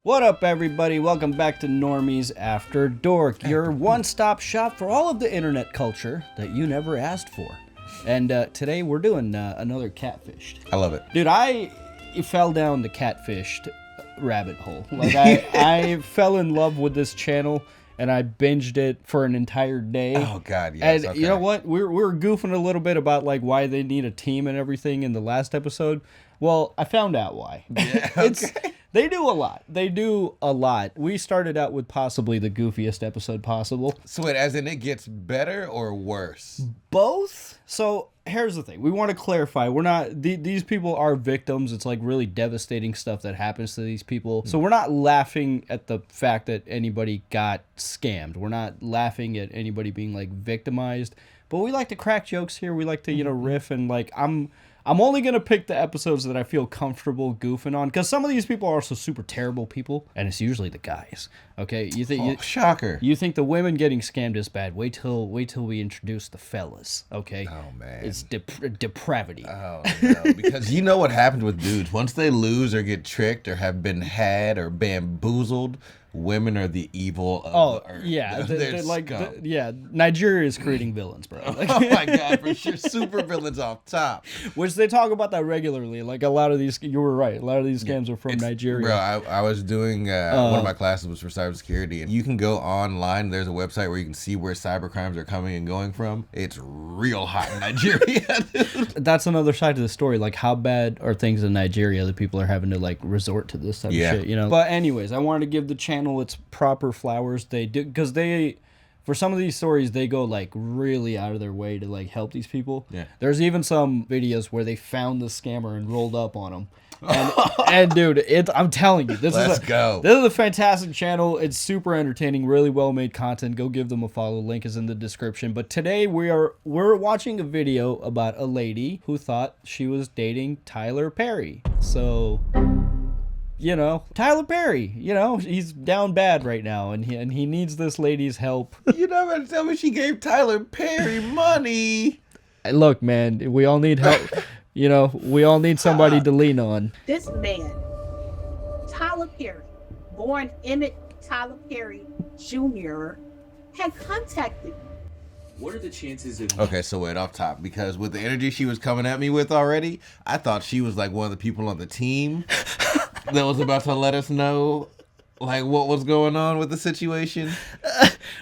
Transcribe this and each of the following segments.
What up, everybody? Welcome back to Normies After Dork, your one-stop shop for all of the internet culture that you never asked for. And today we're doing another catfished. I love it. Dude, I fell down the catfished rabbit hole. Like, I fell in love with this channel, and I binged it for an entire day. Oh, God, yes. And you know what? We were goofing a little bit about like why they need a team and everything in the last episode. Well, I found out why. Yeah, okay. They do a lot. They do a lot. We started out with possibly the goofiest episode possible. So wait, as in it gets better or worse? Both. So here's the thing. We want to clarify. We're not, these people are victims. It's like really devastating stuff that happens to these people. So we're not laughing at the fact that anybody got scammed. We're not laughing at anybody being like victimized. But we like to crack jokes here. We like to, you know, riff, and like I'm only going to pick the episodes that I feel comfortable goofing on, because some of these people are also super terrible people, and it's usually the guys. Okay, Shocker. You think the women getting scammed is bad? Wait till we introduce the fellas. Okay. Oh man, it's depravity. Oh no, because you know what happens with dudes once they lose or get tricked or have been had or bamboozled. Women are the evil of the earth. Yeah, they're like Nigeria is creating villains, bro. Like, oh my God, for sure, super villains off top. Which they talk about that regularly. Like a lot of these, you were right. A lot of these scams are from Nigeria. Bro, I was doing one of my classes was for cybersecurity, and you can go online. There's a website where you can see where cyber crimes are coming and going from. It's real hot in Nigeria. That's another side to the story. Like, how bad are things in Nigeria that people are having to like resort to this type of shit? You know. But anyways, I wanted to give the channel its proper flowers. They do, because for some of these stories, they go like really out of their way to like help these people. Yeah. There's even some videos where they found the scammer and rolled up on him. And dude, I'm telling you, this is a fantastic channel. It's super entertaining, really well made content. Go give them a follow. Link is in the description. But today we're watching a video about a lady who thought she was dating Tyler Perry. So, you know, Tyler Perry, you know, he's down bad right now, and he needs this lady's help. You never tell me she gave Tyler Perry money. Look, man, we all need help. You know, we all need somebody to lean on. This man, Tyler Perry, born Emmett Tyler Perry Jr., had contacted me. What are the chances of... Okay, so wait, off top, because with the energy she was coming at me with already, I thought she was like one of the people on the team that was about to let us know like what was going on with the situation.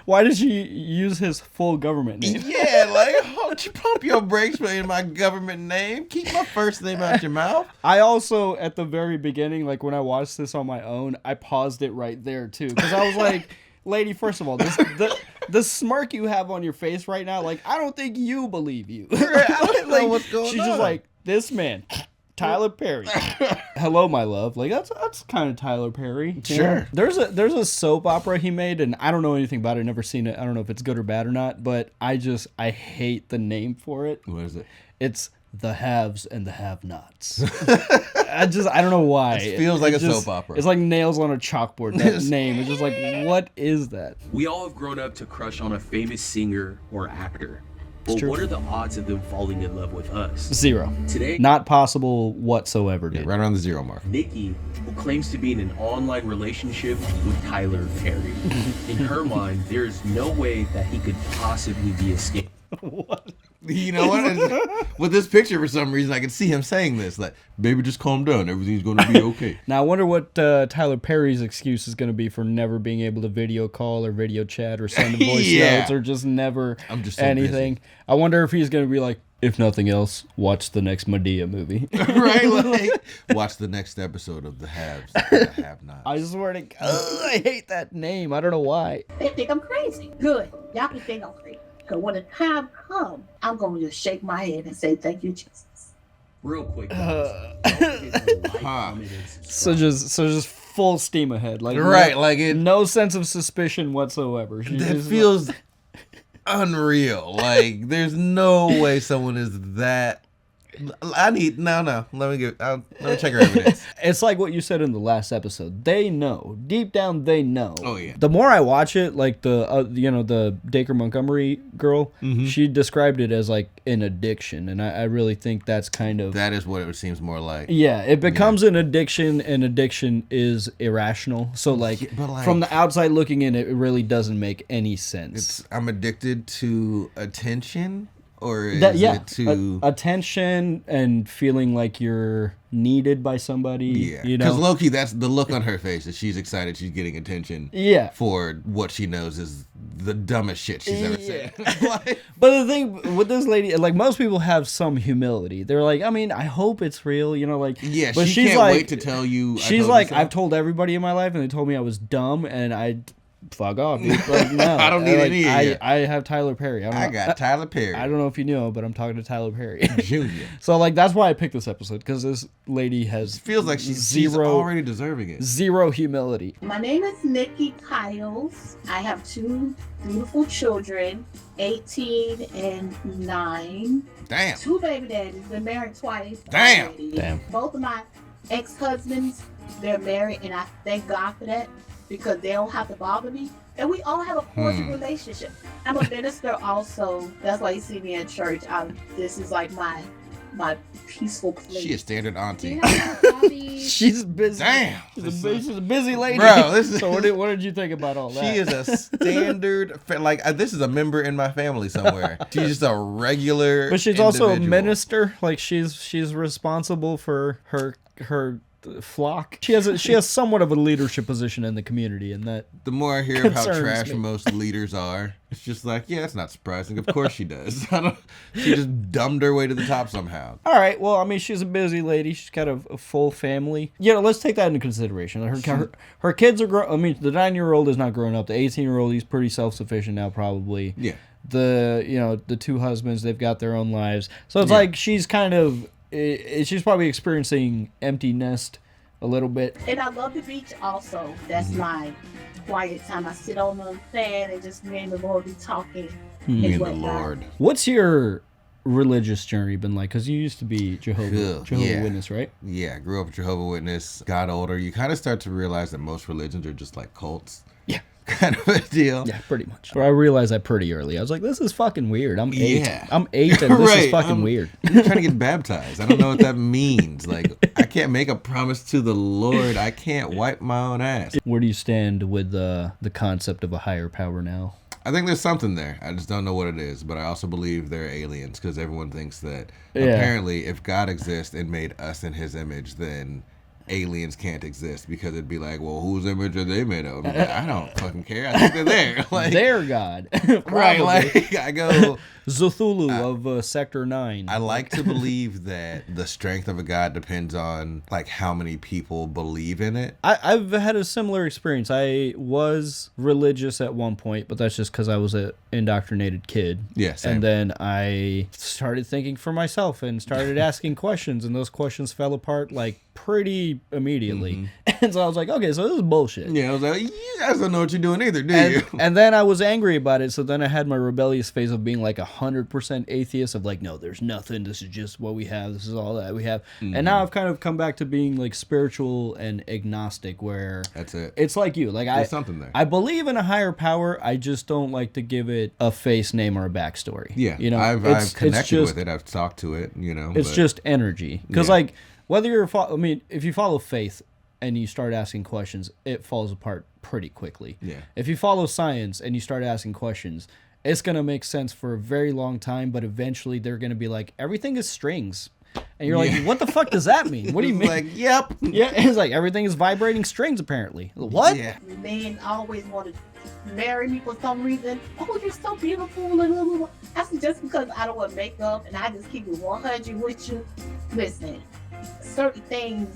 Why did you use his full government name? Yeah, like, don't you pump your brakes in my government name. Keep my first name out your mouth. I also, at the very beginning, like when I watched this on my own, I paused it right there too, because I was like, lady, first of all, the smirk you have on your face right now, like, I don't think you believe you. I don't know what's going on. She's just like, this man, Tyler Perry. Hello, my love. Like, that's kind of Tyler Perry. Sure. Know? There's a soap opera he made, and I don't know anything about it. I've never seen it. I don't know if it's good or bad or not, but I hate the name for it. What is it? It's The Haves and the Have-Nots. I don't know why. It feels like a soap opera. It's like nails on a chalkboard, that name. It's just like, what is that? We all have grown up to crush on a famous singer or actor. But what are the odds of them falling in love with us? 0. Today, not possible whatsoever, dude. Yeah, right around the 0 mark. Nikki, who claims to be in an online relationship with Tyler Perry. In her mind, there's no way that he could possibly be a scam. What? You know what? With this picture, for some reason, I can see him saying this. Like, baby, just calm down. Everything's going to be okay. Now, I wonder what Tyler Perry's excuse is going to be for never being able to video call or video chat or send voice notes or just never anything. Busy. I wonder if he's going to be like, if nothing else, watch the next Medea movie. Right? Like, watch the next episode of The Haves and the Have-Nots. I swear to God, I hate that name. I don't know why. They think I'm crazy. Good. Y'all can think I'm crazy. Because when the time comes, I'm going to just shake my head and say, thank you, Jesus. Real quick. So just full steam ahead. Like, right, like it. No sense of suspicion whatsoever. It feels unreal. Like, there's no way someone is that I need no. Let me check her evidence. It's like what you said in the last episode. They know deep down. They know. Oh yeah. The more I watch it, like the Dacre Montgomery girl, she described it as like an addiction, and I really think that's kind of that is what it seems more like. Yeah, it becomes an addiction, and addiction is irrational. So from the outside looking in, it really doesn't make any sense. I'm addicted to attention. Or is it to attention and feeling like you're needed by somebody? Yeah, because Loki, that's the look on her face that she's excited she's getting attention. Yeah, for what she knows is the dumbest shit she's ever said. But the thing with this lady, like most people have some humility. They're like, I mean, I hope it's real, but she's she's can't like, wait to tell you. She's like, I've told everybody in my life, and they told me I was dumb, and I. Fuck off. Like, no. I don't need any of you. I have Tyler Perry. I got Tyler Perry. I don't know if you know, but I'm talking to Tyler Perry. Junior. So, that's why I picked this episode, because this lady has feels like she's already deserving it. Zero humility. My name is Nikki Kyles. I have 2 beautiful children, 18 and 9. Damn. 2 baby daddies. Been married twice. Damn. Already. Damn. Both of my ex-husbands, they're married, and I thank God for that, because they don't have to bother me. And we all have a cordial relationship. I'm a minister also. That's why you see me in church. This is like my peaceful place. She a standard auntie. She's busy. Damn. She's a busy lady. Bro, so what did you think about all that? She is a standard, this is a member in my family somewhere. She's just a regular But she's individual. also a minister. Like she's responsible for her flock. She has somewhat of a leadership position in the community, and that the more I hear of how concerns trash me. most leaders are, it's just like, yeah, it's not surprising. Of course she does. She just dumbed her way to the top somehow. All right, well, I mean, she's a busy lady. She's got a full family. Let's take that into consideration. Her kids are grown. I mean, the 9-year-old is not grown up. The 18-year-old, he's pretty self-sufficient now, probably. Yeah. The 2 husbands, they've got their own lives. So it's like she's kind of. She's probably experiencing empty nest a little bit. And I love the beach also. That's my quiet time. I sit on the fan and just me and the Lord be talking. Me and the Lord. What's your religious journey been like? Because you used to be Jehovah's Witness, right? Yeah, I grew up Jehovah's Witness. Got older, you kind of start to realize that most religions are just like cults. Yeah. Kind of a deal. Yeah, pretty much. But I realized that pretty early. I was like, this is fucking weird. I'm 8. Yeah. I'm 8 and this is fucking weird. I'm trying to get baptized. I don't know what that means. Like, I can't make a promise to the Lord. I can't wipe my own ass. Where do you stand with the concept of a higher power now? I think there's something there. I just don't know what it is. But I also believe they're aliens, because everyone thinks that apparently if God exists and made us in his image, then aliens can't exist, because it'd be like, well, whose image are they made of? Like, I don't fucking care. I think they're there. Like, they're God. Right. Like, I go Cthulhu of Sector 9. I like to believe that the strength of a god depends on like how many people believe in it. I've had a similar experience. I was religious at one point, but that's just because I was an indoctrinated kid. Yeah, same. And then I started thinking for myself and started asking questions, and those questions fell apart like pretty immediately. And so I was like, okay, so this is bullshit. Yeah, I was like, you guys don't know what you're doing either, do you? And then I was angry about it, so then I had my rebellious phase of being like 100% atheist, of like, no, there's nothing, this is just what we have, this is all that we have. And now I've kind of come back to being like spiritual and agnostic, where that's it. It's like you. Like, there's something there. I believe in a higher power, I just don't like to give it a face, name, or a backstory. Yeah, I've connected with it, I've talked to it, It's just energy. Because like, whether you're, if you follow faith and you start asking questions, it falls apart pretty quickly. Yeah. If you follow science and you start asking questions, it's going to make sense for a very long time, but eventually they're going to be like, everything is strings. And you're like, what the fuck does that mean? What do you mean? Like, yep. Yeah, it's like everything is vibrating strings, apparently. What? Yeah. Men always want to marry me for some reason. Oh, you're so beautiful. I said, just because I don't wear makeup and I just keep it 100 with you. Listen, certain things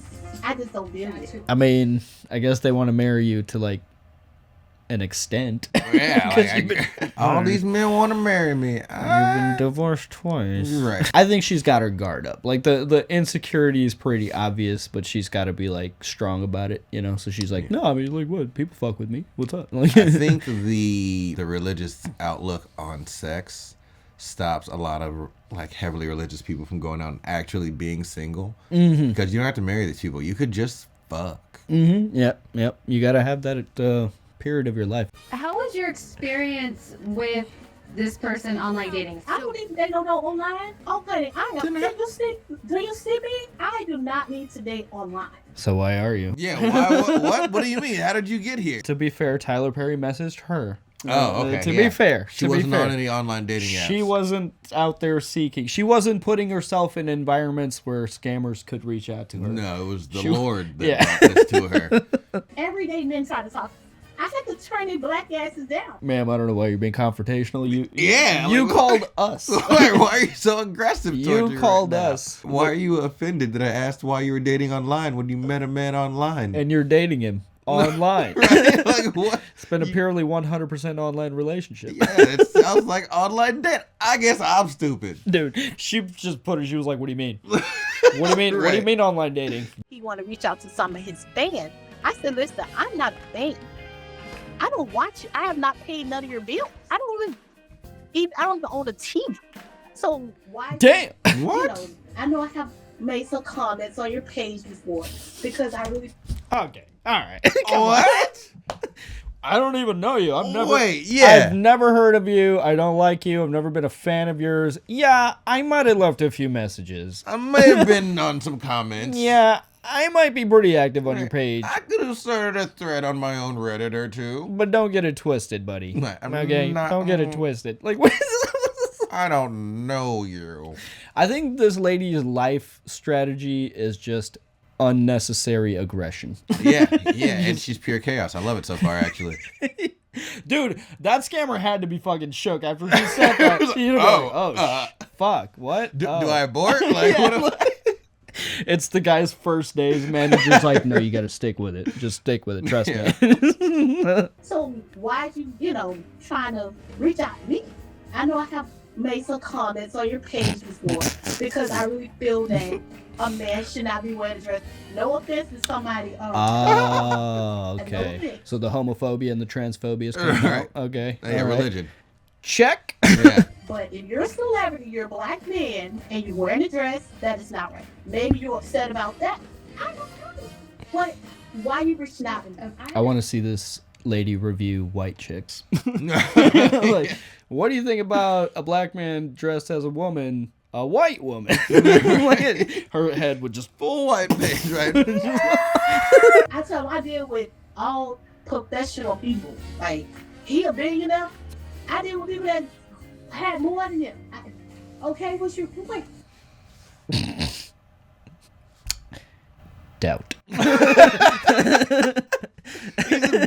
I just don't deal with. I mean, I guess they want to marry you to like an extent. Yeah, like, all these men want to marry me. You've been divorced twice. Right. I think she's got her guard up. Like the insecurity is pretty obvious, but she's got to be like strong about it, So she's like, no, I mean, like, what? People fuck with me. What's up? Like, I think the religious outlook on sex stops a lot of like heavily religious people from going out and actually being single. Because you don't have to marry these people. You could just fuck. Yep. You gotta have that at the period of your life. How was your experience with this person online dating? I don't even date no online. Okay, do you see me? I do not need to date online. So why are you? Yeah, what do you mean? How did you get here? To be fair, Tyler Perry messaged her. Oh, okay. To be fair. She wasn't on any online dating apps. She wasn't out there seeking. She wasn't putting herself in environments where scammers could reach out to her. No, it was the Lord that brought this to her. Everyday men try to talk. I had to turn their black asses down. Ma'am, I don't know why you're being confrontational. You called us. Why are you so aggressive towards you called us. Why are you offended that I asked why you were dating online when you met a man online? And you're dating him online. Right? Like, what? It's been a purely 100% online relationship. Yeah, it sounds like online date. I guess I'm stupid. Dude, she just put it, she was like, what do you mean? What do you mean? Right. What do you mean online dating? He want to reach out to some of his fans. I said, listen, I'm not a fan. I don't watch. I have not paid none of your bills. I don't even own a TV. So why? Damn. What? I know I have made some comments on your page before because I really. Okay. All right. What? I don't even know you. I've I've never heard of you. I don't like you. I've never been a fan of yours. Yeah, I might have left a few messages. I may have been on some comments. Yeah, I might be pretty active on your page. I could have started a thread on my own Reddit or two. But don't get it twisted, buddy. Okay? Don't get it twisted. Like, what is this? I don't know you. I think this lady's life strategy is just unnecessary aggression. Yeah, and she's pure chaos. I love it so far, actually. Dude, that scammer had to be fucking shook after he said that. Fuck, what? Do I abort? Like, what? It's the guy's first day. His manager's like, no, you got to stick with it. Just stick with it. Trust me. So why you trying to reach out to me? I know I have made some comments on your page before because I really feel that a man should not be wearing a dress. No offense to somebody. Oh, okay. So the homophobia and the transphobia is coming out. Okay. Yeah, religion. Check. Yeah. But if you're a celebrity, you're a black man, and you're wearing a dress, that is not right. Maybe you're upset about that. I don't know. What? Why are you reaching out to me? I want to see this lady review white chicks. Like, what do you think about a black man dressed as a woman? A white woman. Her head would just full white face, right? I tell them I deal with all professional people. Like, he a billionaire. I deal with people that had more than him. Okay, what's your point? Doubt. He's a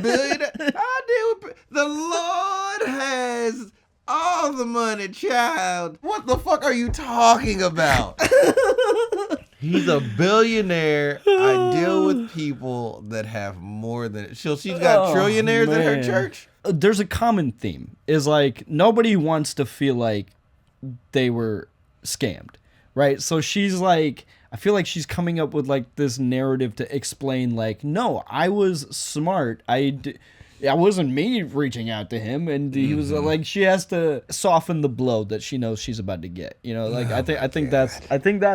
billionaire. I deal with the Lord has all the money, child. What the fuck are you talking about? He's a billionaire. I deal with people that have more than... She's got trillionaires in her church. There's a common theme. Is like, nobody wants to feel like they were scammed, right? So she's like... I feel like she's coming up with like this narrative to explain like, no, I was smart. It wasn't me reaching out to him, and he was like, she has to soften the blow that she knows she's about to get. You know, like I think that's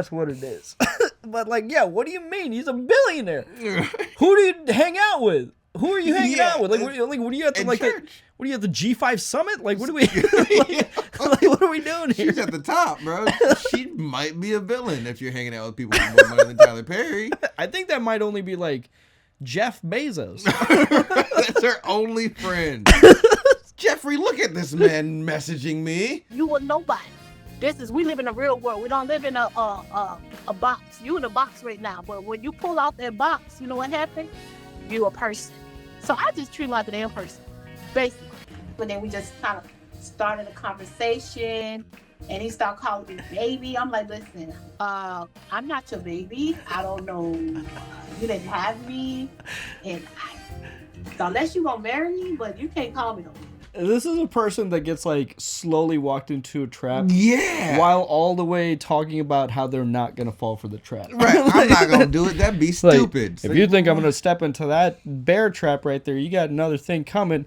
what it is. But like, yeah, what do you mean? He's a billionaire. Who do you hang out with? Who are you hanging out with? Like, what do you have to like? What are you at the G5 summit? Like, what are we? like, what are we doing here? She's at the top, bro. She might be a villain if you're hanging out with people with more money than Tyler Perry. I think that might only be like Jeff Bezos. That's her only friend. Jeffrey, look at this man messaging me. You are nobody. We live in a real world. We don't live in a box. You in a box right now, but when you pull out that box, you know what happened? You a person. So I just treat him like a damn person, basically. But then we just kind of started a conversation, and he started calling me baby. I'm like, listen, I'm not your baby. I don't know. You didn't have me, and so unless you gonna marry me, but you can't call me no. This is a person that gets like slowly walked into a trap. Yeah. While all the way talking about how they're not gonna fall for the trap. Right. I'm not gonna do it. That'd be stupid. If you think I'm gonna step into that bear trap right there, you got another thing coming.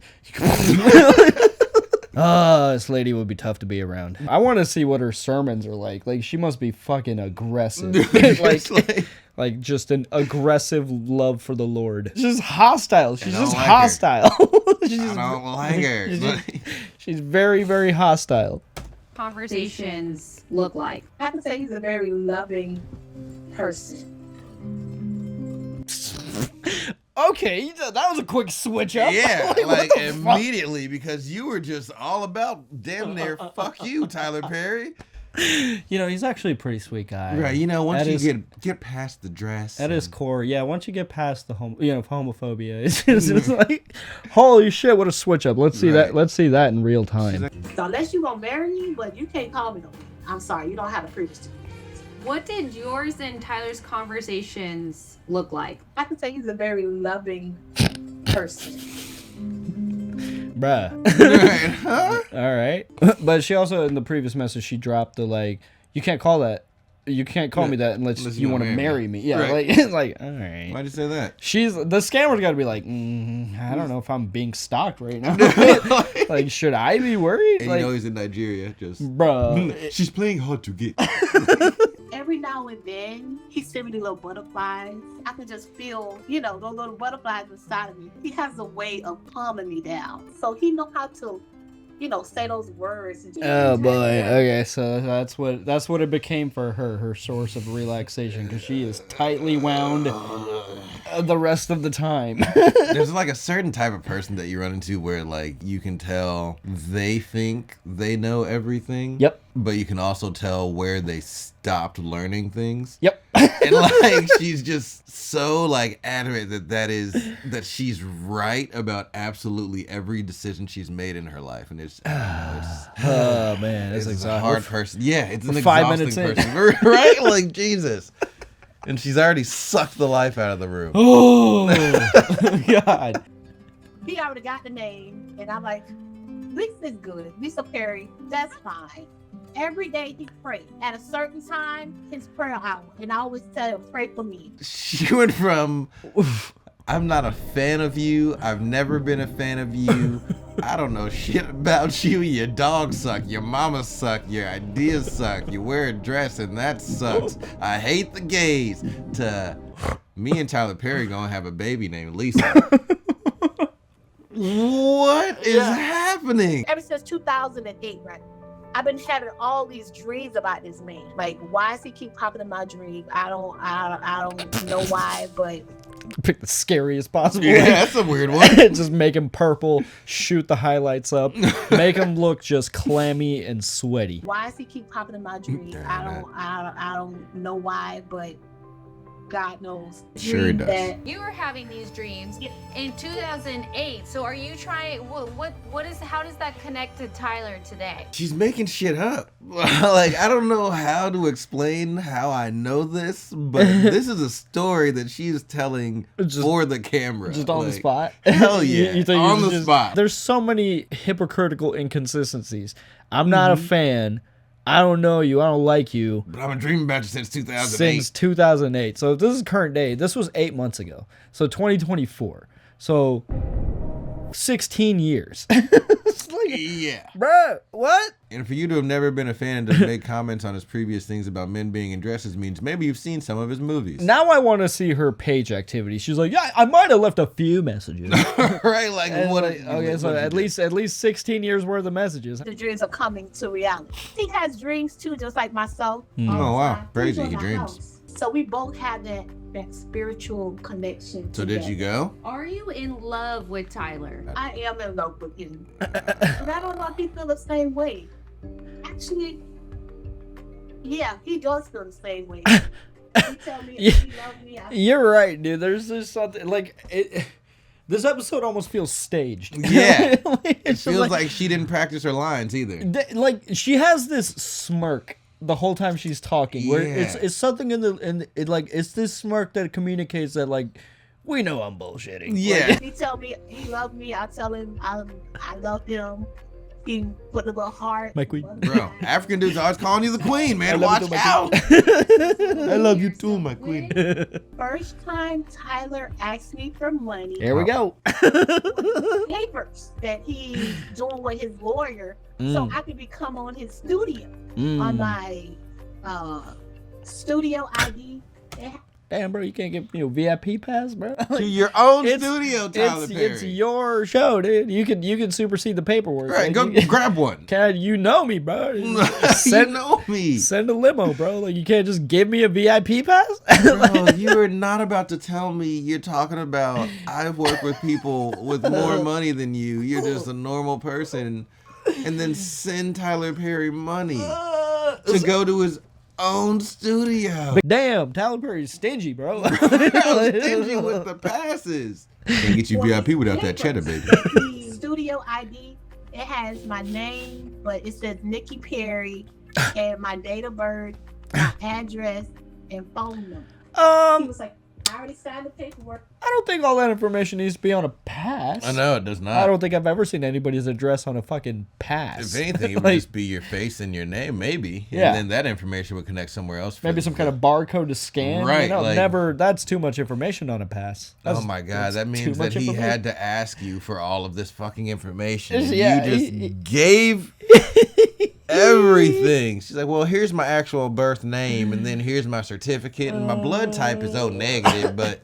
This lady would be tough to be around. I want to see what her sermons are like. Like, she must be fucking aggressive. like just an aggressive love for the Lord. She's hostile. She's just like hostile. I don't like her. She's very, very hostile. Conversations look like. I can say he's a very loving person. Okay, that was a quick switch up. Yeah, what like the immediately, because you were just all about damn near fuck you, Tyler Perry. You know, he's actually a pretty sweet guy. Right, you know, once you get past the dress. At his core, yeah, once you get past the homophobia, it's just like, holy shit, what a switch up. Let's see that. Let's see that in real time. So unless you gonna marry me, but you can't call me no. I'm sorry, you don't have a previous to me. What did yours and Tyler's conversations look like? I can say he's a very loving person. Bruh. Right, huh? All right. But she also, in the previous message, she dropped the, like, you can't call me that unless you want to marry me. Yeah, right. like, all right. Why'd you say that? The scammer's got to be like, I don't know if I'm being stalked right now. Like, should I be worried? And like, you know he's in Nigeria, just... Bro. She's playing hard to get. Every now and then, he sent me the little butterflies. I can just feel, those little butterflies inside of me. He has a way of calming me down. So he know how to, say those words. Oh boy. Okay, so that's what it became for her. Her source of relaxation, because she is tightly wound the rest of the time. There's like a certain type of person that you run into where like you can tell they think they know everything. Yep. But you can also tell where they stopped learning things. Yep. And like she's just so like adamant that she's right about absolutely every decision she's made in her life, and it's oh man, it's a hard person. Yeah, it's an 5 exhausting minutes person, right? Like Jesus. And she's already sucked the life out of the room. Oh God. He already got the name, and I'm like, Lisa is good. Lisa Perry, that's fine. Every day he prays. At a certain time, his prayer hour. And I always tell him, pray for me. She went from, I'm not a fan of you. I've never been a fan of you. I don't know shit about you. Your dog suck. Your mama suck. Your ideas suck. You wear a dress and that sucks. I hate the gays. To me and Tyler Perry gonna have a baby named Lisa. What is happening? Ever since 2008, right? I've been having all these dreams about this man. Like, why does he keep popping in my dream? I don't know why, but pick the scariest possible. Yeah, that's a weird one. Just make him purple, shoot the highlights up, make him look just clammy and sweaty. Why does he keep popping in my dream? I don't know why, but God knows. Sure he does. You were having these dreams in 2008. So are you trying? How does that connect to Tyler today? She's making shit up. Like, I don't know how to explain how I know this, but this is a story that she's telling for the camera. Just on the spot? Hell yeah. you think on the spot. There's so many hypocritical inconsistencies. I'm not a fan. I don't know you. I don't like you. But I've been dreaming about you since 2008. Since 2008. So if this is current day, this was 8 months ago. So 2024. So 16 years. It's like, yeah. Bruh, what? And for you to have never been a fan and just make comments on his previous things about men being in dresses means maybe you've seen some of his movies. Now I want to see her page activity. She's like, yeah, I might have left a few messages. Right? Like, and what? Okay, so at least 16 years worth of messages. The dreams are coming to reality. He has dreams too, just like myself. Oh, wow. Crazy. He dreams. So we both have that spiritual connection. So did you go? Are you in love with Tyler? I am in love with him. But I don't know if he feels the same way. Actually, yeah, he does feel the same way. He tell me he loves me. You're right, dude. There's just something like it. This episode almost feels staged. Yeah. It feels like she didn't practice her lines either. Like she has this smirk the whole time she's talking, where it's something it's this smirk that communicates that like we know I'm bullshitting. Yeah. Like, he tell me he loves me. I tell him I love him. He put a little heart. My queen. Bro, African dudes always calling you the queen, man. love Watch you, out. I love you too, my queen. First time Tyler asked me for money. Here we go. Papers that he's doing with his lawyer, so I could become on his studio on my studio ID. Damn, bro, you can't get VIP pass, bro. To your own studio, Tyler Perry. It's your show, dude. You can supersede the paperwork. Right, like, go grab one. You know me, bro. You know me. Send a limo, bro. Like, you can't just give me a VIP pass. Bro, you are not about to tell me you're talking about I've worked with people with more money than you. You're just a normal person, and then send Tyler Perry money to go to his own studio. Damn, Tyler Perry's stingy, bro. Stingy with the passes. Can't get you VIP without that cheddar, baby. The studio ID, it has my name, but it says Nikki Perry and my date of birth, my address, and phone number. He was like, I already signed the paperwork. I don't think all that information needs to be on a pass. I know, it does not. I don't think I've ever seen anybody's address on a fucking pass. If anything, it would just be your face and your name, maybe. Yeah. And then that information would connect somewhere else. Maybe some kind of barcode to scan. Right. You know, like, never. That's too much information on a pass. Oh my God. That means that he had to ask you for all of this fucking information. Yeah, you just gave everything. She's like, well, here's my actual birth name, and then here's my certificate, and my blood type is O negative, but...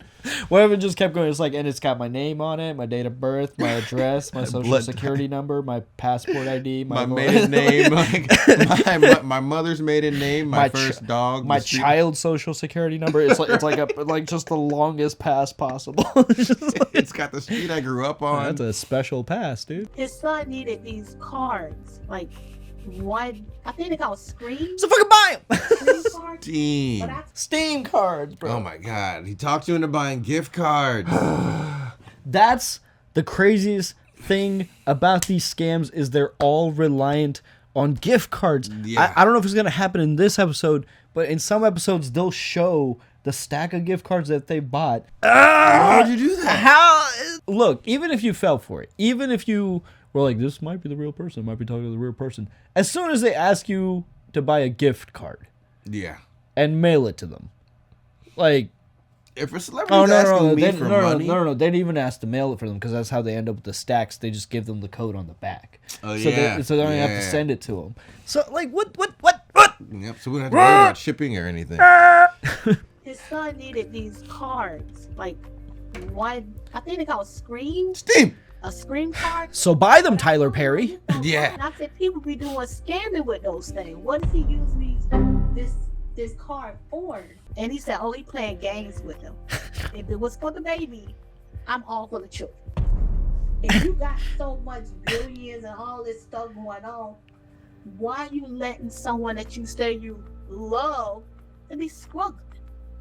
What if it just kept going? It's like, and it's got my name on it, my date of birth, my address, my social security number, my passport ID, my maiden name, like my mother's maiden name, my first dog, my child's social security number. It's like just the longest pass possible. It's got the street I grew up on. That's a special pass, dude. His son needed these cards, like one. I think they call it Scream. So fucking buy them. Scream cards. Steam. Steam cards, bro. Oh my God. He talked you into buying gift cards. That's the craziest thing about these scams is they're all reliant on gift cards. Yeah. I don't know if it's going to happen in this episode, but in some episodes they'll show the stack of gift cards that they bought. Why would you do that? How? Look, even if you fell for it, even if you were like, this might be the real person, might be talking to the real person, as soon as they ask you to buy a gift card, yeah, and mail it to them, like, if a celebrity's asking me for money, no, they didn't even ask to mail it for them because that's how they end up with the stacks. They just give them the code on the back. Oh so yeah, so they don't even have to send it to them. So like, what? Yep. So we don't have to worry about shipping or anything. His son needed these cards, like one. I think they call it Scream. Steam. A Scream card. So buy them, Tyler Perry. Yeah. And I said people be doing scamming with those things. What does he use this card for? And he said, oh, he playing games with them. If it was for the baby, I'm all for the children. If you got so much billions and all this stuff going on, why are you letting someone that you say you love to be struggling?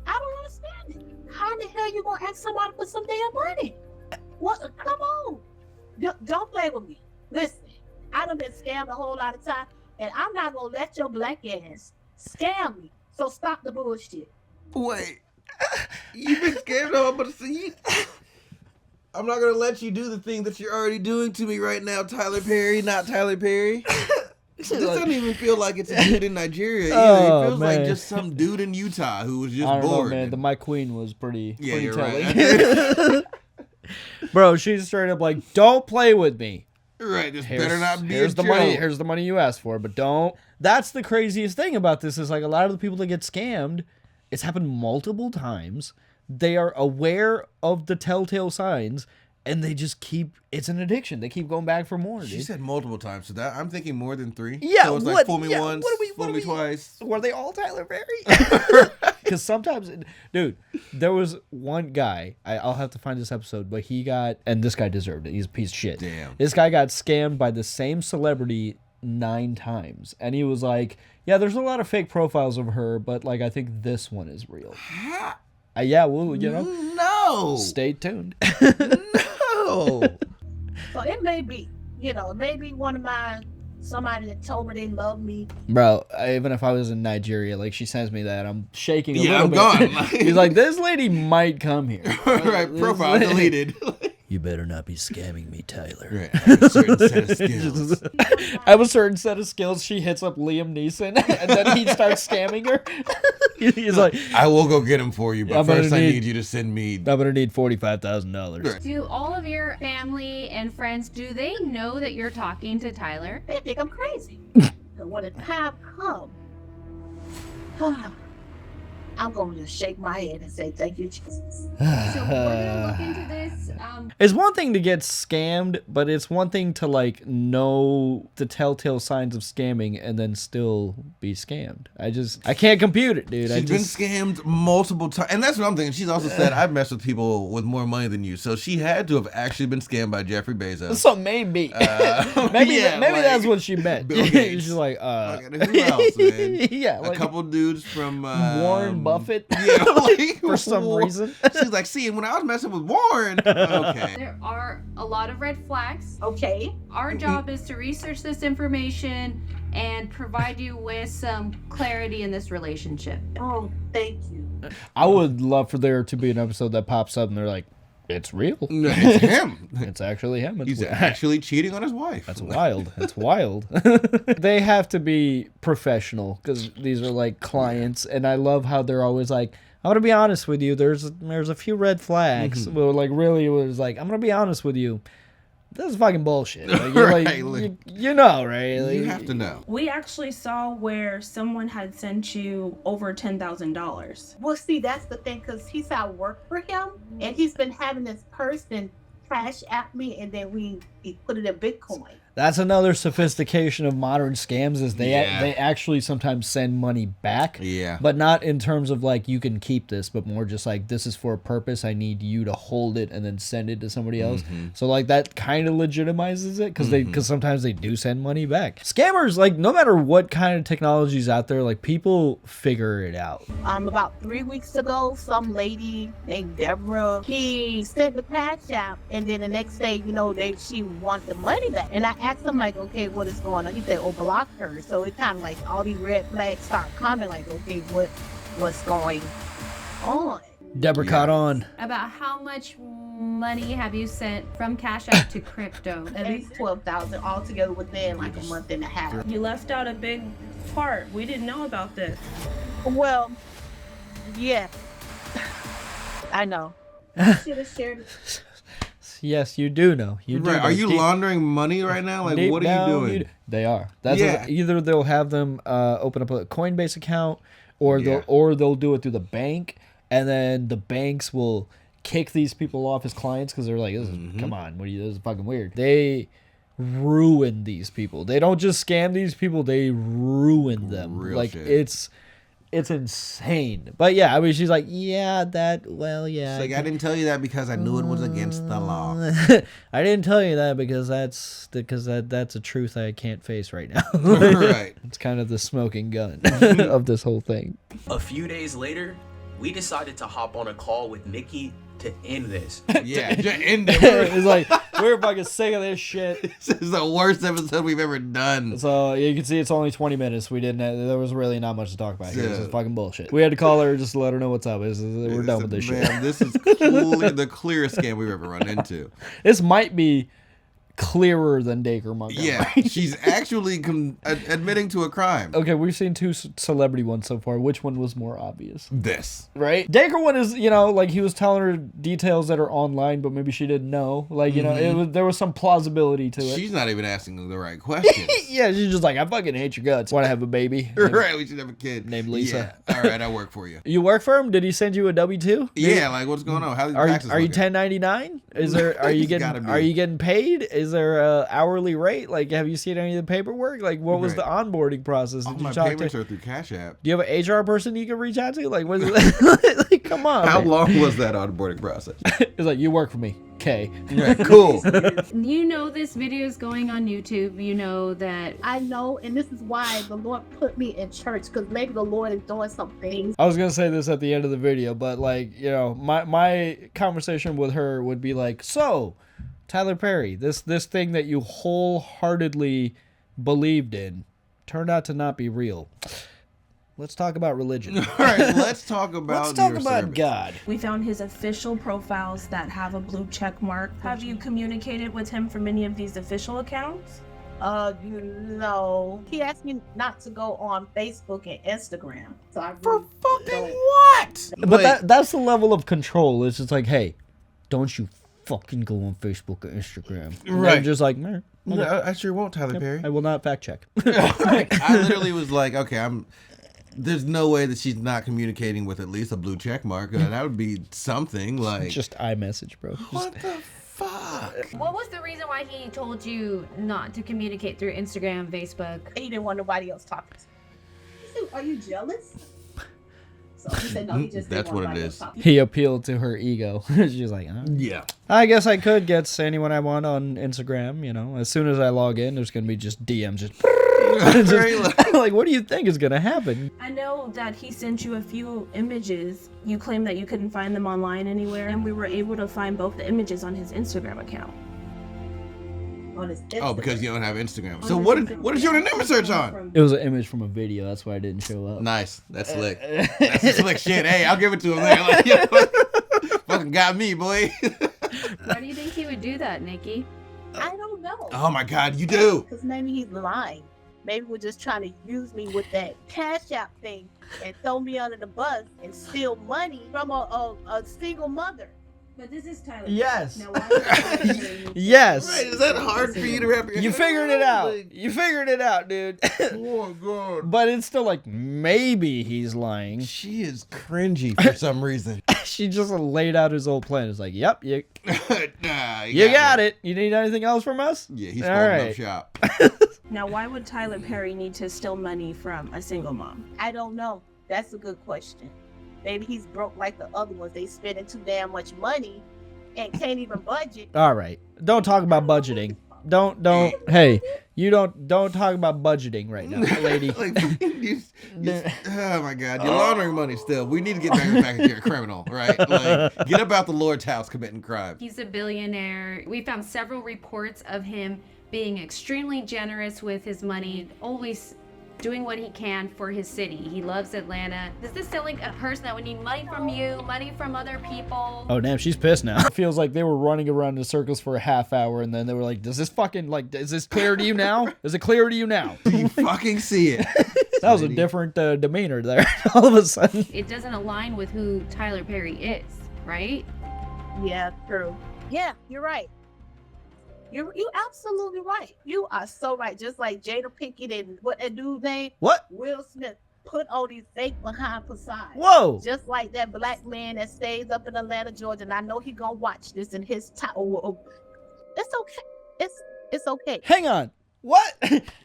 I don't understand it. How in the hell you gonna ask somebody for some damn money? What? Come on. Don't play with me. Listen, I done been scammed a whole lot of time, and I'm not gonna let your black ass scam me. So stop the bullshit. Wait, you've been scammed on, but see, I'm not gonna let you do the thing that you're already doing to me right now, Tyler Perry. Not Tyler Perry. This doesn't even feel like it's a dude in Nigeria either. It feels like just some dude in Utah who was just bored. Know, man. My queen was pretty you're telling. Right. Bro, she's straight up like, don't play with me. Right, this better not be here's a the joke. money. Here's the money you asked for, but don't. That's the craziest thing about this is like a lot of the people that get scammed, it's happened multiple times. They are aware of the telltale signs, and they just keep. It's an addiction. They keep going back for more. She dude. said multiple times, so that I'm thinking more than 3. Yeah, so it's like fool me once, fool me twice. Were they all Tyler Perry? Because sometimes, dude, there was one guy. I'll have to find this episode, but he got, and this guy deserved it. He's a piece of shit. Damn. This guy got scammed by the same celebrity 9 times, and he was like, "Yeah, there's a lot of fake profiles of her, but like I think this one is real." Yeah, well, you know. No. Stay tuned. No. So it may be, maybe one of my somebody that told me they love me. Bro, even if I was in Nigeria, like she sends me that, I'm shaking a Yeah, little I'm bit. gone. He's like, this lady might come here. Right, profile deleted. You better not be scamming me, Tyler. Right. I have a certain set of skills. I have a certain set of skills. She hits up Liam Neeson, and then he starts scamming her. He's like, I will go get him for you, but first I need you to send me. I'm gonna need $45,000. Do all of your family and friends, do they know that you're talking to Tyler? They think I'm crazy. And when the time comes, I'm going to just shake my head and say, thank you, Jesus. So we're gonna look into this. It's one thing to get scammed, but it's one thing to like know the telltale signs of scamming and then still be scammed. I can't compute it, dude. She's been scammed multiple times, and that's what I'm thinking. She's also said I've messed with people with more money than you, so she had to have actually been scammed by Jeffrey Bezos. So maybe, maybe that's what she meant. She's like, who else, man? Yeah, like, a couple dudes from Warren Buffett. Yeah, like, for some reason. She's like, see, when I was messing with Warren, okay. There are a lot of red flags. Okay. Our job is to research this information and provide you with some clarity in this relationship. Oh, thank you. I would love for there to be an episode that pops up and they're like, it's real. It's him. It's actually him. He's actually cheating on his wife. That's wild. That's wild. They have to be professional because these are like clients, and I love how they're always like, I'm gonna be honest with you. There's a few red flags. But like really, it was like, I'm gonna be honest with you. This is fucking bullshit. Like, you're right, you know, right? Like, you have to know. We actually saw where someone had sent you over $10,000. Well, see, that's the thing, because he's at work for him, and he's been having this person cash at me, and then we put it in Bitcoin. That's another sophistication of modern scams is they actually sometimes send money back. Yeah. But not in terms of like, you can keep this, but more just like, this is for a purpose. I need you to hold it and then send it to somebody else. So like that kind of legitimizes it because sometimes they do send money back. Scammers, like no matter what kind of technology is out there, like people figure it out. About 3 weeks ago, some lady named Deborah, he sent the cash out, and then the next day, she wanted the money back. And I asked him, like, okay, what is going on? He said, block her. So it kind of like all these red flags start coming, like, okay, what's going on? Deborah caught on. About how much money have you sent from Cash App to crypto? At least 12,000 altogether within like a month and a half. You left out a big part. We didn't know about this. Well, yeah. I know. I should have shared it. Yes, you do know. You do. Right. Are you laundering money right now? Like, what are you doing? They are. That's either they'll have them open up a Coinbase account, or they'll do it through the bank, and then the banks will kick these people off as clients because they're like, "This is come on, this is fucking weird." They ruin these people. They don't just scam these people; they ruin them. Real like shit. It's insane. But yeah, I mean, she's like, yeah. It's like, I didn't tell you that because I knew it was against the law. I didn't tell you that because that's a truth I can't face right now. Right. It's kind of the smoking gun of this whole thing. A few days later, we decided to hop on a call with Nikki to end this. Yeah, to end it. It's like, we're fucking sick of this shit. This is the worst episode we've ever done. So you can see it's only 20 minutes. There was really not much to talk about here. This is fucking bullshit. We had to call her just to let her know what's up. We're done with this shit. This is clearly the clearest scam we've ever run into. This might be clearer than Dacre Montgomery. Yeah, she's actually admitting to a crime. Okay, we've seen two celebrity ones so far. Which one was more obvious? This. Right? Dacre one is, like he was telling her details that are online, but maybe she didn't know. Like, there was some plausibility to it. She's not even asking the right questions. Yeah, she's just like, I fucking hate your guts. Want to have a baby? Right, we should have a kid. Named Lisa. Yeah. All right, I work for you. You work for him? Did he send you a W-2? Yeah, like what's going on? How are you 1099? Are you getting paid? Is there a hourly rate? Like, have you seen any of the paperwork? Like, what was the onboarding process? All my payments are through Cash App. Do you have an HR person you can reach out to? Like, what is it? Like, come on. How long was that onboarding process? It's like, you work for me. Okay. Right, cool. You know this video is going on YouTube. You know that. I know, and this is why the Lord put me in church, because maybe the Lord is doing some things. I was going to say this at the end of the video, but like, my conversation with her would be like, so, Tyler Perry, this thing that you wholeheartedly believed in turned out to not be real. Let's talk about religion. All right, let's talk about Let's talk your about service. God. We found his official profiles that have a blue check mark. Have you communicated with him from any of these official accounts? No. He asked me not to go on Facebook and Instagram. So I For really fucking don't- what? But that's the level of control. It's just like, hey, don't you fucking go on Facebook or Instagram. And Right. they're just like, "Meh, No, I sure won't, Tyler Perry. I will not fact check. I literally was like, okay, there's no way that she's not communicating with at least a blue check mark. That would be something like. Just iMessage, bro. What the fuck? What was the reason why he told you not to communicate through Instagram, Facebook? He didn't want nobody else talking to him. He said, are you jealous? So he said, no, he just That's didn't want what it nobody is. else talking. He appealed to her ego. She's like, Yeah. I guess I could get anyone I want on Instagram. You know, as soon as I log in, there's gonna be just DMs. Just like, what do you think is gonna happen? I know that he sent you a few images. You claimed that you couldn't find them online anywhere, and we were able to find both the images on his Instagram account. On his Oh, Instagram. because you don't have Instagram. So what did you want an image search on? It was an image from a video. That's why I didn't show up. Nice. That's slick. That's slick shit. Hey, I'll give it to him there. Like, you know, fucking got me, boy. Why do you think he would do that, Nikki? I don't know. Oh my God, you do. Because maybe he's lying. Maybe we're just trying to use me with that Cash App thing and throw me under the bus and steal money from a single mother. But this is Tyler. Yes. Now, why Yes. Right, is that hard for you to wrap your You head figured it around? out. Like, You figured it out, dude. oh God. But it's still like, maybe he's lying. She is cringy for some reason. She just laid out his whole plan. It's like, yep, you Nah, you got it. You need anything else from us? Yeah, he's All holding right. up shop. Now, why would Tyler Perry need to steal money from a single mom? I don't know. That's a good question. Maybe he's broke like the other ones. They spending too damn much money and can't even budget. All right. Don't talk about budgeting. Don't. Hey, you don't talk about budgeting right now, lady. Like, oh my God, you're laundering money still. We need to get back into your criminal, right? Like, get about the Lord's house committing crime. He's a billionaire. We found several reports of him being extremely generous with his money, always doing what he can for his city. He loves Atlanta. Does this sound like a person that would need money from you, money from other people? Oh damn, she's pissed now. It feels like they were running around in circles for a half hour, and then they were like, "Does this fucking is this clear to you now? Is it clear to you now?" Do you fucking see it? That was a different demeanor there. All of a sudden. It doesn't align with who Tyler Perry is, right? Yeah, true. Yeah, you're right. You absolutely right. You are so right. Just like Jada Pinkett and what that dude's name? What? Will Smith put all these fake behind facades. Whoa. Just like that black man that stays up in Atlanta, Georgia, and I know he gonna watch this in his time. It's okay. It's okay. Hang on. What?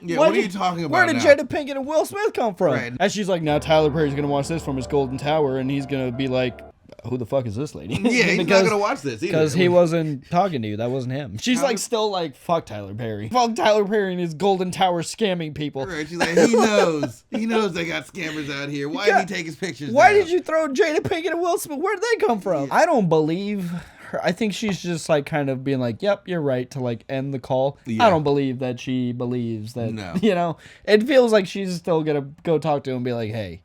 Yeah, what are you talking about Where did now? Jada Pinkett and Will Smith come from? Right. And she's like, now Tyler Perry's gonna watch this from his golden tower, and he's gonna be like, who the fuck is this lady? Yeah, he's not gonna watch this either. Because he wasn't talking to you. That wasn't him. She's like still like, fuck Tyler Perry. Fuck Tyler Perry and his golden tower scamming people. Right, she's like, he knows. He knows they got scammers out here. Why did he take his pictures Why down? did you throw Jada Pinkett and Will Smith? Where did they come from? I don't believe her. I think she's just like kind of being like, yep, you're right, to like end the call. Yeah. I don't believe that she believes that. No. You know, it feels like she's still gonna go talk to him and be like, hey,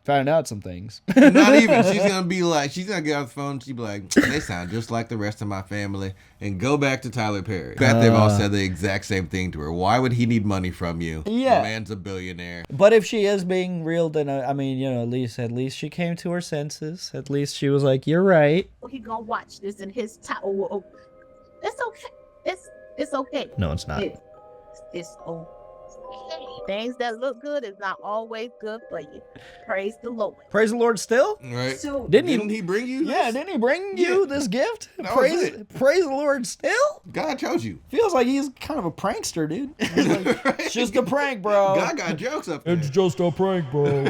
found out some things. Not even. She's gonna be like, she's gonna get off the phone. She'd be like, they sound just like the rest of my family, and go back to Tyler Perry. Bet they've all said the exact same thing to her. Why would he need money from you? Yeah. The man's a billionaire. But if she is being real, then I mean, you know, at least she came to her senses. At least she was like, you're right. He gonna watch this in his time. It's okay. It's okay. No, it's not. It's okay. Things that look good is not always good for you. Praise the Lord. Praise the Lord still? Right? So Didn't he bring you? Yeah, this? didn't he bring you this gift? That was it. Praise the Lord still? God chose you. Feels like he's kind of a prankster, dude. Like, Right? it's just a prank, bro. God got jokes up there. It's just a prank, bro.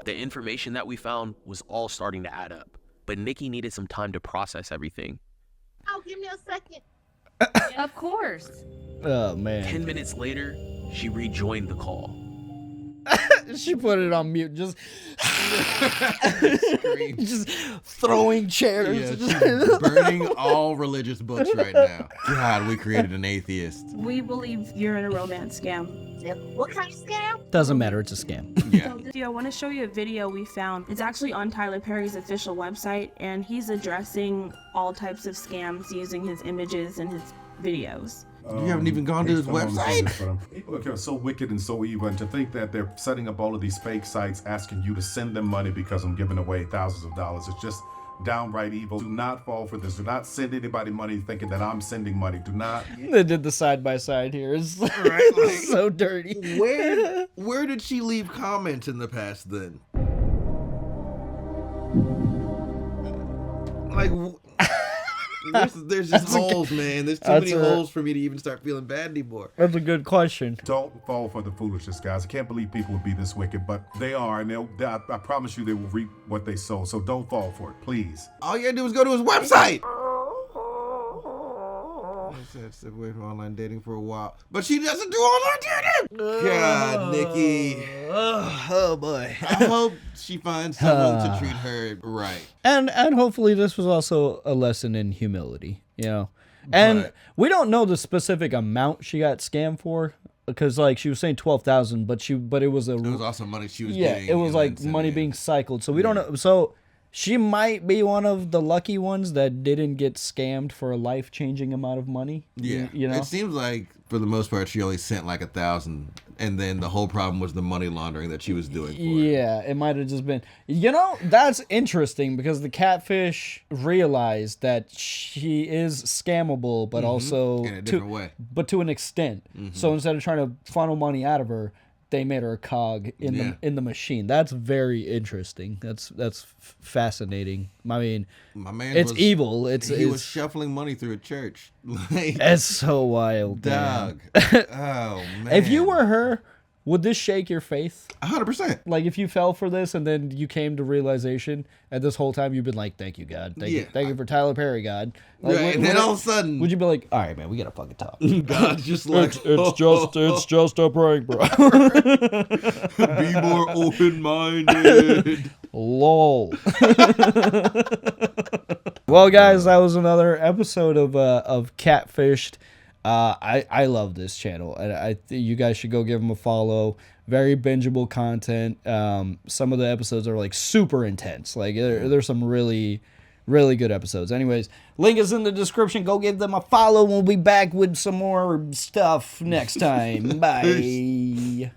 The information that we found was all starting to add up, but Nikki needed some time to process everything. Oh, give me a second. Of course. Oh, man. 10 minutes later, she rejoined the call. She put it on mute, just just throwing chairs. Yeah, she's burning all religious books right now. God, we created an atheist. We believe you're in a romance scam. What kind of scam? Doesn't matter, it's a scam. Yeah. I want to show you a video we found. It's actually on Tyler Perry's official website, and he's addressing all types of scams using his images and his videos. You haven't even gone to his website? People are so wicked and so evil, and to think that they're setting up all of these fake sites asking you to send them money because I'm giving away thousands of dollars. It's just downright evil. Do not fall for this. Do not send anybody money thinking that I'm sending money. Do not. They did the side by side here. It's Right, like, so dirty. Where did she leave comments in the past then? Like, there's just holes, man. There's too many holes for me to even start feeling bad anymore. That's a good question. Don't fall for the foolishness, guys. I can't believe people would be this wicked, but they are, and I promise you they will reap what they sow. So don't fall for it, please. All you had to do was go to his website. Step away from online dating for a while, but she doesn't do online dating. God, Nikki. Oh boy. I hope she finds someone to treat her right. And hopefully this was also a lesson in humility, you know. And we don't know the specific amount she got scammed for, because like she was saying 12,000, but it was also money she was getting. Yeah, it was like money being cycled. So we don't know. So she might be one of the lucky ones that didn't get scammed for a life-changing amount of money. Yeah, you know, it seems like for the most part she only sent like 1,000, and then the whole problem was the money laundering that she was doing. Yeah, it might have just been. You know, that's interesting because the catfish realized that she is scammable, but also in a different way. But to an extent. So instead of trying to funnel money out of her, they made her a cog in the machine. That's very interesting. That's fascinating. I mean, my man, it's evil. He was shuffling money through a church. Like, it's so wild, dog. Oh man! If you were her, would this shake your faith? 100%. Like if you fell for this and then you came to realization, and this whole time you've been like, "Thank you, God. Thank you for Tyler Perry, God." Like, right, and then all of a sudden, would you be like, "All right, man, we gotta fucking talk." God's just like, it's just a prank, bro. Be more open-minded. Lol. Well, guys, that was another episode of Catfished. I love this channel, and you guys should go give them a follow. Very bingeable content. Some of the episodes are like super intense. Like there's some really, really good episodes. Anyways, link is in the description. Go give them a follow. We'll be back with some more stuff next time. Bye.